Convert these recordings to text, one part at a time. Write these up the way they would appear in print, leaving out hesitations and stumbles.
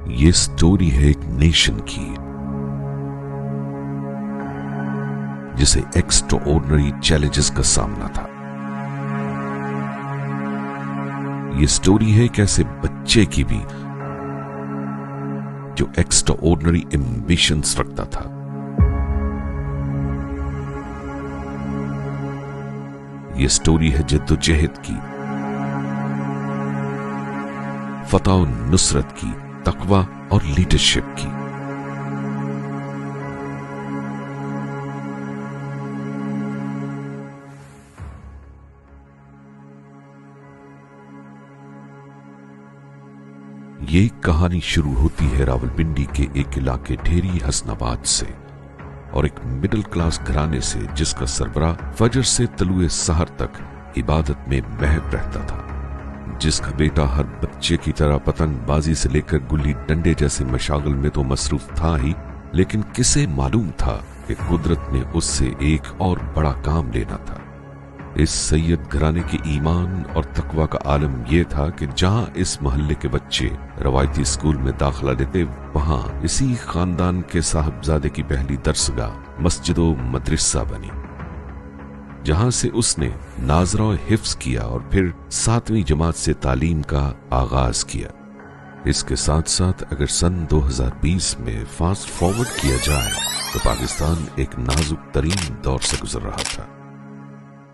یہ سٹوری ہے ایک نیشن کی جسے ایکسٹراآرڈنری چیلنجز کا سامنا تھا. یہ سٹوری ہے ایک ایسے بچے کی بھی جو ایکسٹراآرڈنری ایمبیشنز رکھتا تھا. یہ سٹوری ہے جدوجہد کی، فتح و نصرت کی، تقوی اور لیڈرشپ کی. یہ کہانی شروع ہوتی ہے راولپنڈی کے ایک علاقے ڈھیری حسن آباد سے اور ایک مڈل کلاس گھرانے سے جس کا سربراہ فجر سے طلوع سحر تک عبادت میں محو رہتا تھا، جس کا بیٹا ہر بچے کی طرح پتنگ بازی سے لے کر گلی ڈنڈے جیسے مشاغل میں تو مصروف تھا ہی، لیکن کسے معلوم تھا کہ قدرت نے اس سے ایک اور بڑا کام لینا تھا. اس سید گھرانے کے ایمان اور تقوی کا عالم یہ تھا کہ جہاں اس محلے کے بچے روایتی اسکول میں داخلہ لیتے، وہاں اسی خاندان کے صاحبزادے کی پہلی درسگاہ مسجد و مدرسہ بنی، جہاں سے اس نے ناظرہ حفظ کیا اور پھر 7ویں جماعت سے تعلیم کا آغاز کیا. اس کے ساتھ ساتھ اگر سن 2020 میں فاسٹ فارورڈ کیا جائے تو پاکستان ایک نازک ترین دور سے گزر رہا تھا،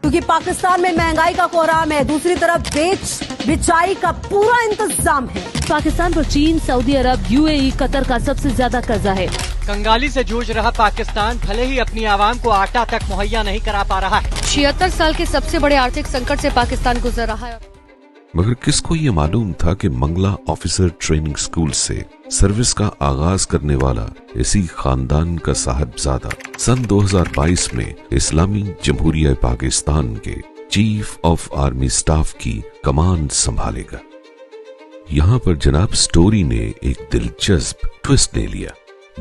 کیونکہ پاکستان میں مہنگائی کا کوہرام ہے، دوسری طرف بیچ بچائی کا پورا انتظام ہے. پاکستان پر چین، سعودی عرب، UAE، قطر کا سب سے زیادہ قرضہ ہے. کنگالی سے جوجھ رہا پاکستان بھلے ہی اپنی عوام کو آٹا تک مہیا نہیں کرا پا رہا ہے. 76 سال کے سب سے بڑے آرتھک سنکٹ سے پاکستان گزر رہا ہے. مگر کس کو یہ معلوم تھا کہ منگلہ آفیسر ٹریننگ سکول سے سروس کا آغاز کرنے والا اسی خاندان کا صاحبزادہ سن 2022 میں اسلامی جمہوریہ پاکستان کے چیف آف آرمی سٹاف کی کمان سنبھالے گا. یہاں پر جناب سٹوری نے ایک دلچسپ ٹوسٹ لے لیا،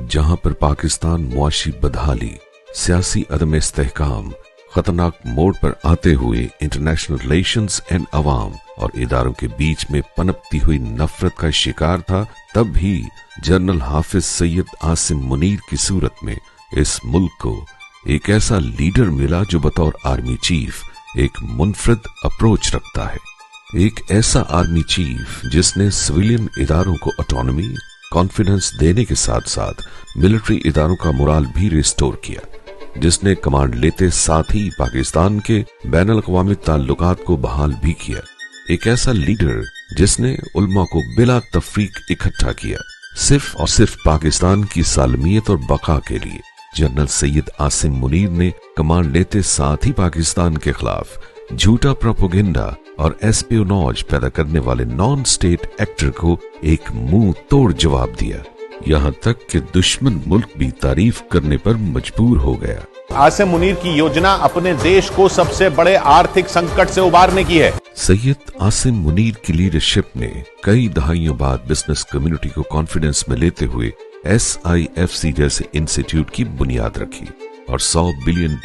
جہاں پر پاکستان معاشی بدحالی، سیاسی عدم استحکام، خطرناک موڑ پر آتے ہوئے انٹرنیشنل ریلیشنز اینڈ عوام اور اداروں کے بیچ میں پنپتی ہوئی نفرت کا شکار تھا. تب بھی جنرل حافظ سید عاصم منیر کی صورت میں اس ملک کو ایک ایسا لیڈر ملا جو بطور آرمی چیف ایک منفرد اپروچ رکھتا ہے، ایک ایسا آرمی چیف جس نے سویلین اداروں کو آٹونومی، کانفیڈنس دینے کے ساتھ ساتھ ملٹری اداروں کا مورال بھی ریسٹور کیا، جس نے کمانڈ لیتے ساتھ ہی پاکستان کے بین الاقوامی تعلقات کو بحال بھی کیا. ایک ایسا لیڈر جس نے علماء کو بلا تفریق اکٹھا کیا صرف اور صرف پاکستان کی سالمیت اور بقا کے لیے. جنرل سید عاصم منیر نے کمانڈ لیتے ساتھ ہی پاکستان کے خلاف جھوٹا پروپیگنڈا اور ایسپیوناج پیدا کرنے والے نان اسٹیٹ ایکٹر کو ایک منہ توڑ جواب دیا، یہاں تک کہ دشمن ملک بھی تعریف کرنے پر مجبور ہو گیا. عاصم منیر کی یوجنا اپنے دیش کو سب سے بڑے آرتھک سنکٹ سے ابھارنے کی ہے. سید عاصم منیر کی لیڈرشپ نے کئی دہائیوں بعد بزنس کمیونٹی کو کانفیڈنس میں لیتے ہوئے SIFC جیسے انسٹیٹیوٹ کی بنیاد رکھی اور $100 بلین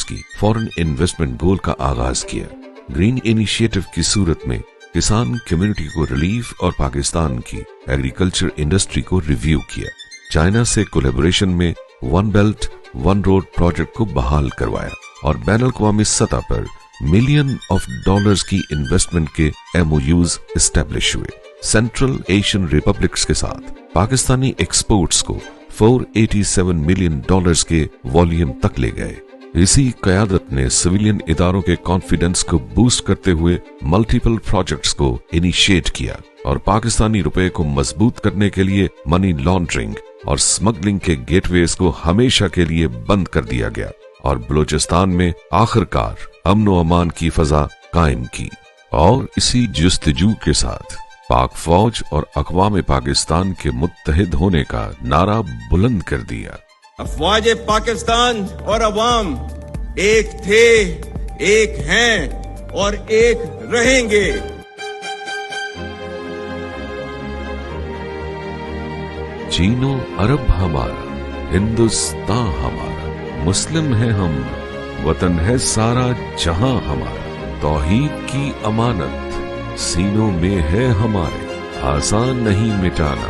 کی فورن انویسٹمنٹ گول کا آغاز کیا. گرین انیشیٹو کی صورت میں کسان کمیونٹی کو ریلیف اور پاکستان کی ایگریکلچر انڈسٹری کو ریویو کیا. چائنا سے کولیبوریشن میں one belt one road project کو بحال کروایا اور بین الاقوامی سطح پر ملین آف ڈالرز کی انویسٹمنٹ کے MOUs اسٹیبلش ہوئے. سینٹرل ایشین ریپبلکس کے ساتھ پاکستانی ایکسپورٹس کو $487 ملین کے والیوم تک لے گئے. اسی قیادت نے سویلین اداروں کے کانفیڈنس کو بوسٹ کرتے ہوئے ملٹیپل پروجیکٹس کو انیشیٹ کیا اور پاکستانی روپے کو مضبوط کرنے کے لیے منی لانڈرنگ اور سمگلنگ کے گیٹ ویز کو ہمیشہ کے لیے بند کر دیا گیا اور بلوچستان میں آخرکار امن و امان کی فضا قائم کی. اور اسی جستجو کے ساتھ پاک فوج اور اقوام پاکستان کے متحد ہونے کا نعرہ بلند کر دیا. افواج پاکستان اور عوام ایک تھے، ایک ہیں اور ایک رہیں گے. چین و عرب ہمارا، ہندوستان ہمارا، مسلم ہے ہم، وطن ہے سارا جہاں ہمارا. توحید کی امانت سینوں میں ہے ہمارے، آسان نہیں مٹانا